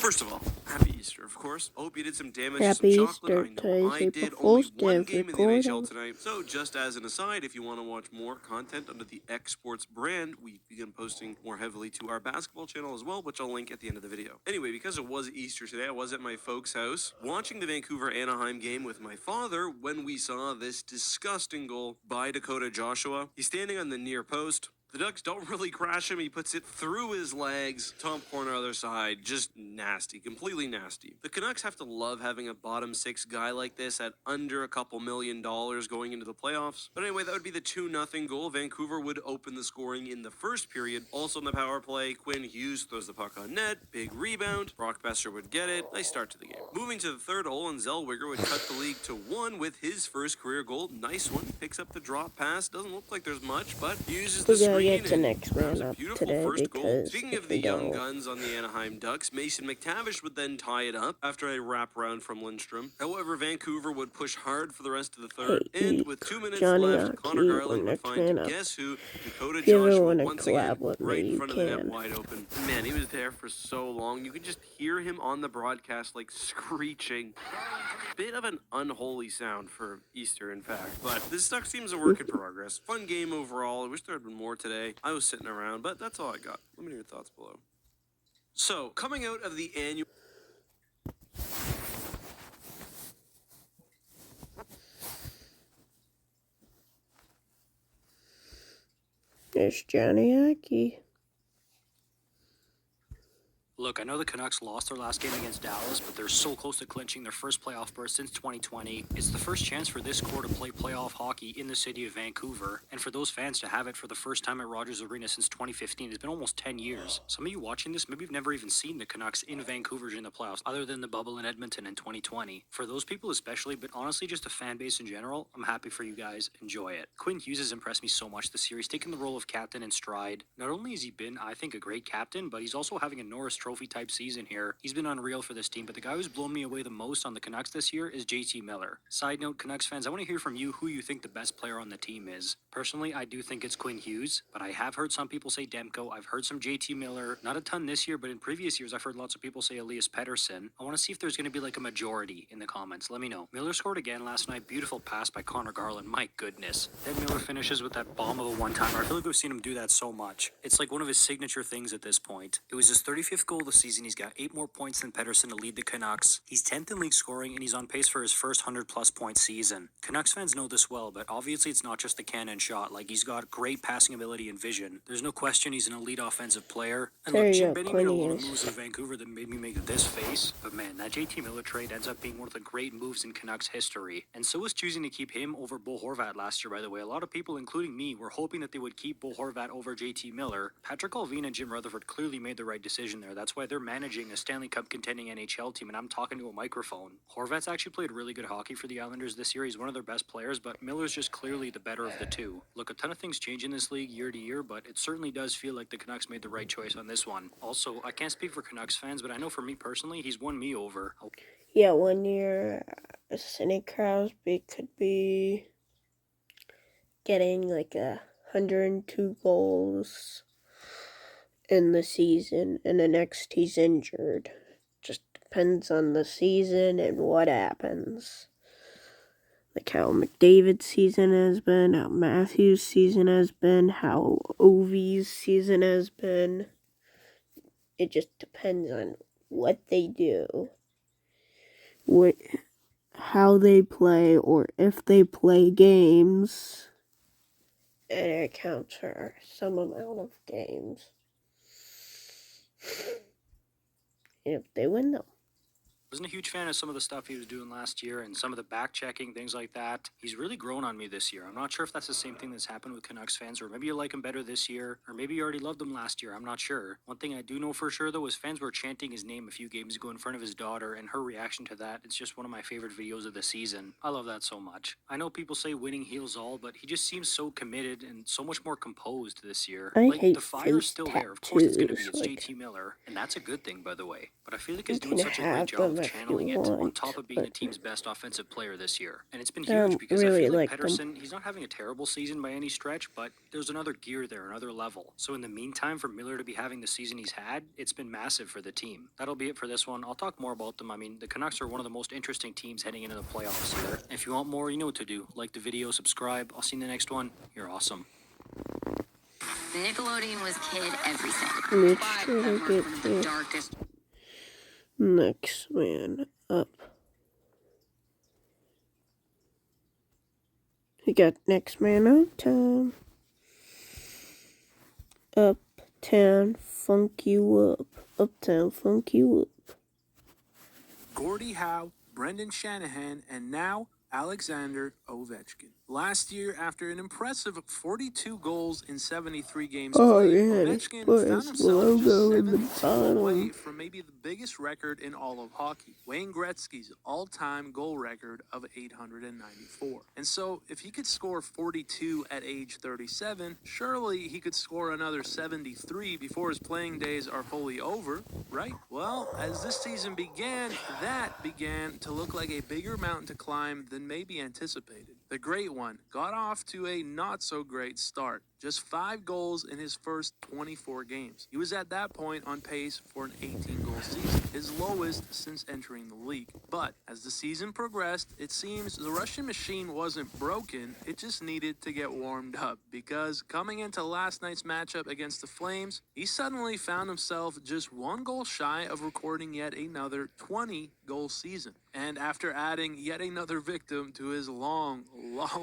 First of all, happy Easter, of course. I hope you did some damage to some Happy chocolate. Easter. I know Today's I April did. Only Fool's Day one of game in the NHL recording. tonight. So just as an aside, if you want to watch more content under the X Sports brand, we begin posting more heavily to our basketball channel as well, which I'll link at the end of the video. Anyway, because it was Easter today, I was at my folks' house watching the Vancouver-Anaheim game with my father when we saw this disgusting goal by Dakota Joshua. He's standing on the near post. The Ducks don't really crash him. He puts it through his legs. Top corner other side. Just nasty. Completely nasty. The Canucks have to love having a bottom six guy like this at under a couple $1 million going into the playoffs. But anyway, that would be the 2-0 goal. Vancouver would open the scoring in the first period. Also in the power play, Quinn Hughes throws the puck on net. Big rebound. Brock Besser would get it. Nice start to the game. Moving to the third, Olin Zellweger would cut the league to 1 with his first career goal. Nice one. Picks up the drop pass. Doesn't look like there's much, but uses the screen. Get the and next grabs man a up beautiful today first goal. because Speaking of if the we young don't, guns on the Anaheim Ducks, Mason McTavish would then tie it up after a wraparound from Lindstrom. However, Vancouver would push hard for the rest of the third, and with 2 minutes Johnny left, Connor Aki, Garland would next find man up. guess who? Dakota If you ever Joshua want to once collab again with me, right in you front of the net, can. wide open. Man, he was there for so long. You could just hear him on the broadcast like screeching. Bit of an unholy sound for Easter, in fact. But this Duck seems a work in progress. Fun game overall. I wish there had been more today. I was sitting around, but that's all I got. Let me know your thoughts below. So, coming out of the annual... There's Johnny Aki. Look, I know the Canucks lost their last game against Dallas, but they're so close to clinching their first playoff berth since 2020. It's the first chance for this core to play playoff hockey in the city of Vancouver, and for those fans to have it for the first time at Rogers Arena since 2015. It's been almost 10 years. Some of you watching this, maybe you've never even seen the Canucks in Vancouver in the playoffs, other than the bubble in Edmonton in 2020. For those people especially, but honestly just a fan base in general, I'm happy for you guys. Enjoy it. Quinn Hughes has impressed me so much this year. He's taken the role of captain in stride. Not only has he been, I think, a great captain, but he's also having a Norris Trophy type season here. He's been unreal for this team, but the guy who's blown me away the most on the Canucks this year is JT Miller. Side note, Canucks fans, I want to hear from you who you think the best player on the team is. Personally, I do think it's Quinn Hughes, but I have heard some people say Demko. I've heard some JT Miller. Not a ton this year, but in previous years, I've heard lots of people say Elias Pettersson. I want to see if there's going to be like a majority in the comments. Let me know. Miller scored again last night. Beautiful pass by Connor Garland. My goodness. Then Miller finishes with that bomb of a one-timer. I feel like we've seen him do that so much. It's like one of his signature things at this point. It was his 35th goal of the season. He's got 8 more points than Pettersson to lead the Canucks. He's 10th in league scoring, and he's on pace for his first 100-plus point season. Canucks fans know this well, but obviously it's not just the cannon shot. Like, he's got great passing ability and vision. There's no question he's an elite offensive player. And look, Jim Benning made a lot of moves in Vancouver that made me make this face. But man, that JT Miller trade ends up being one of the great moves in Canucks history. And so is choosing to keep him over Bo Horvat last year, by the way. A lot of people, including me, were hoping that they would keep Bo Horvat over JT Miller. Patrick Allvin and Jim Rutherford clearly made the right decision there. That's why they're managing a Stanley Cup contending NHL team, and I'm talking to a microphone. Horvat's actually played really good hockey for the Islanders this year. He's one of their best players, but Miller's just clearly the better of the two. Look, a ton of things change in this league year to year, but it certainly does feel like the Canucks made the right choice on this one. Also, I can't speak for Canucks fans, but I know for me personally, he's won me over. Yeah, 1 year, Sidney Crosby could be getting like 102 goals in the season, and the next he's injured. Just depends on the season and what happens. Like how McDavid's season has been, how Matthews' season has been, how Ovi's season has been. It just depends on what they do, how they play, or if they play games. And it counts for some amount of games. And if they win them. Wasn't a huge fan of some of the stuff he was doing last year and some of the back checking, things like that. He's really grown on me this year. I'm not sure if that's the same thing that's happened with Canucks fans, or maybe you like him better this year, or maybe you already loved him last year. I'm not sure. One thing I do know for sure, though, is fans were chanting his name a few games ago in front of his daughter, and her reaction to that, it's just one of my favorite videos of the season. I love that so much. I know people say winning heals all, but he just seems so committed and so much more composed this year. Like, the fire's still there. Of course it's going to be. It's like, JT Miller, and that's a good thing, by the way. But I feel like he's doing such a great job if channeling you it on want, top of being the but team's best offensive player this year. And it's been I huge don't because I really feel like like them. Pettersson, he's not having a terrible season by any stretch, but there's another gear there, another level. So in the meantime, for Miller to be having the season he's had, it's been massive for the team. That'll be it for this one. I'll talk more about them. I mean, the Canucks are one of the most interesting teams heading into the playoffs here. If you want more, you know what to do. Like the video, subscribe. I'll see you in the next one. You're awesome. Nickelodeon was kid everything. Let's But try that to marked get one of the to darkest next man up. We got next man up time. Uptown funk you up. Uptown funk you up. Gordie Howe, Brendan Shanahan, and now Alexander Ovechkin. Last year, after an impressive 42 goals in 73 games played, Ovechkin found himself just 72 away from maybe the biggest record in all of hockey, Wayne Gretzky's all-time goal record of 894. And so, if he could score 42 at age 37, surely he could score another 73 before his playing days are fully over, right? Well, as this season began, that began to look like a bigger mountain to climb than maybe anticipated. The Great One got off to a not-so-great start. Just 5 goals in his first 24 games. He was at that point on pace for an 18-goal season, his lowest since entering the league. But as the season progressed, it seems the Russian machine wasn't broken, it just needed to get warmed up. Because coming into last night's matchup against the Flames, he suddenly found himself just 1 goal shy of recording yet another 20-goal season. And after adding yet another victim to his long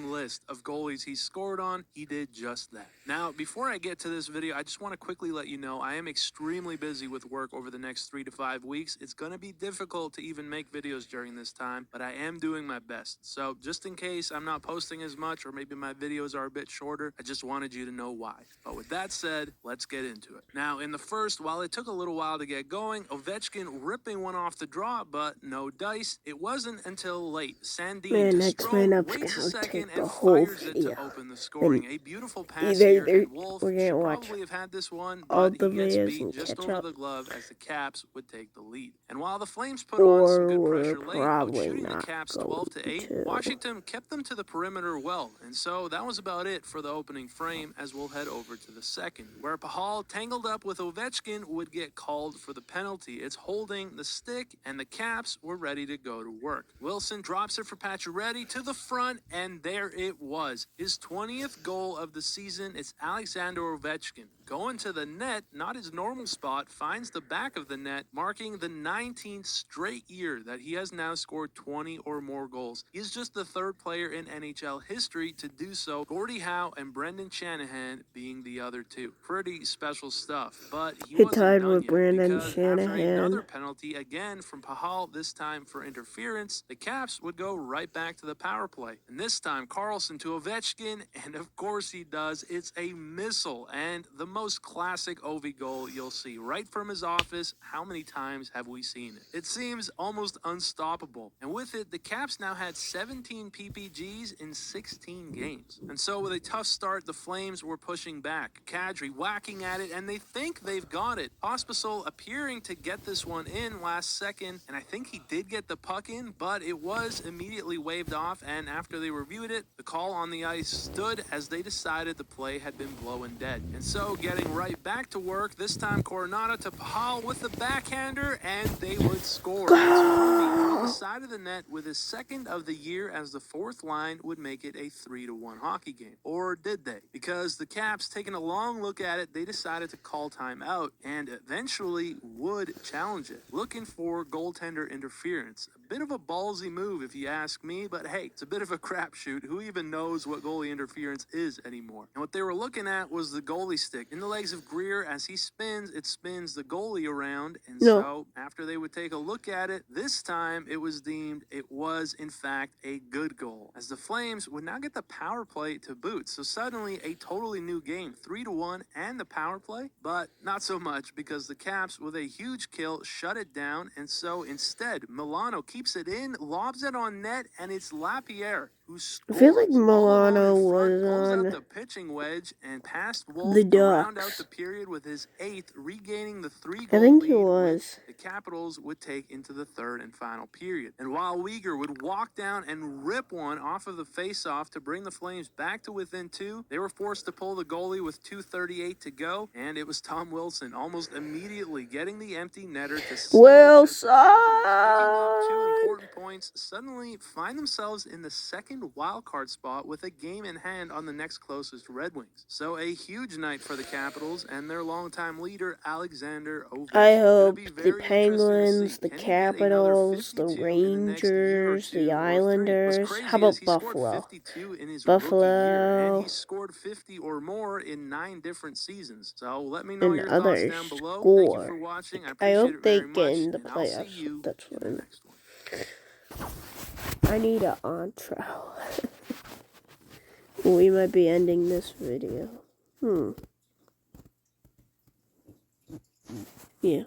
list of goalies he scored on, he did just that. Now, before I get to this video, I just want to quickly let you know I am extremely busy with work over the next 3 to 5 weeks. It's going to be difficult to even make videos during this time, but I am doing my best. So just in case I'm not posting as much or maybe my videos are a bit shorter, I just wanted you to know why. But with that said, let's get into it. Now, in the first, while it took a little while to get going, Ovechkin ripping one off the draw, but no dice. It wasn't until late. Sandin Next man up's waits a gonna second take the and whole fires it video. to open the scoring. A beautiful pass Either here, we're and Wolf gonna should watch probably have had this one, all but the he gets videos beat and just catch over up, the glove as the Caps would take the lead. And while the Flames put on some or good we're pressure late, probably outshooting the not Caps going 12 to 8, to. Washington kept them to the perimeter well, and so that was about it for the opening frame. As we'll head over to the second, where Pahal tangled up with Ovechkin would get called for the penalty. It's holding the stick, and the Caps were ready to go to work. Wilson drops it for Pacioretty to the front, and there it was. His 20th goal of the season. It's Alexander Ovechkin going to the net, not his normal spot, finds the back of the net, marking the 19th straight year that he has now scored 20 or more goals. He is just the 3rd player in NHL history to do so, Gordie Howe and Brendan Shanahan being the other 2. Pretty special stuff, but he He wasn't tied done with yet, Brendan because after another Shanahan. penalty, again from Pahal, this time for interference, the Caps would go right back to the power play. And this time, Karlsson to Ovechkin, and of course he does. It's a missile, and the most classic Ovi goal you'll see right from his office. How many times have we seen it? It seems almost unstoppable. And with it, the Caps now had 17 PPGs in 16 games. And so with a tough start, the Flames were pushing back. Kadri whacking at it, and they think they've got it. Pospisil appearing to get this one in last second, and I think he did get the puck in, but it was immediately waved off, and after they reviewed it, the call on the ice stood as they decided the play had been blowing dead. And so getting right back to work, this time Coronado to Pahal with the backhander, and they would score. It's Murphy on the side of the net with his 2nd of the year, as the 4th line would make it a 3-1 hockey game. Or did they? Because the Caps, taking a long look at it, they decided to call timeout and eventually would challenge it, looking for goaltender interference. A bit of a ballsy move if you ask me, but hey, it's a bit of a crapshoot. Who even knows what goalie interference is anymore? And what they were looking at was the goalie stick in the legs of Greer. As he spins, it spins the goalie around, and so after they would take a look at it, this time it was deemed it was in fact a good goal, as the Flames would now get the power play to boot. So suddenly a totally new game, 3-1 and the power play, but not so much, because the Caps with a huge kill shut it down. And so instead, Milano keeps it in, lobs it on net, and it's Lapierre who who I feel like scores all alone Milano in front, was pulls out on the pitching wedge and passed Wolf the to round out Ducks. the period with his 8th, regaining the 3-goal I think lead, he which was. the Capitals would take into the third and final period. And while Uyghur would walk down and rip one off of the faceoff to bring the Flames back to within 2, they were forced to pull the goalie with 2:38 to go, and it was Tom Wilson almost immediately getting the empty netter to seal it as the Capitals, picking up 2 important points, suddenly find themselves in the second wildcard spot with a game in hand on the next closest Red Wings. So a huge night for the Capitals and their longtime leader, Alexander Ovechkin. I Gonna hope be the very interesting to Penguins, see. the Can he get another Capitals, the 52 in the next year or Rangers, 2 the or 3? What's Islanders. crazy How is about he scored Buffalo? 52 in his rookie year, and Buffalo he scored 50 or more in 9 different seasons. So let me know and your thoughts others down below. Thank you for score. watching. I I appreciate hope it they very get much, in the and I'll see playoffs. you That's in the fine. next one. I need an outro. We might be ending this video. Yeah.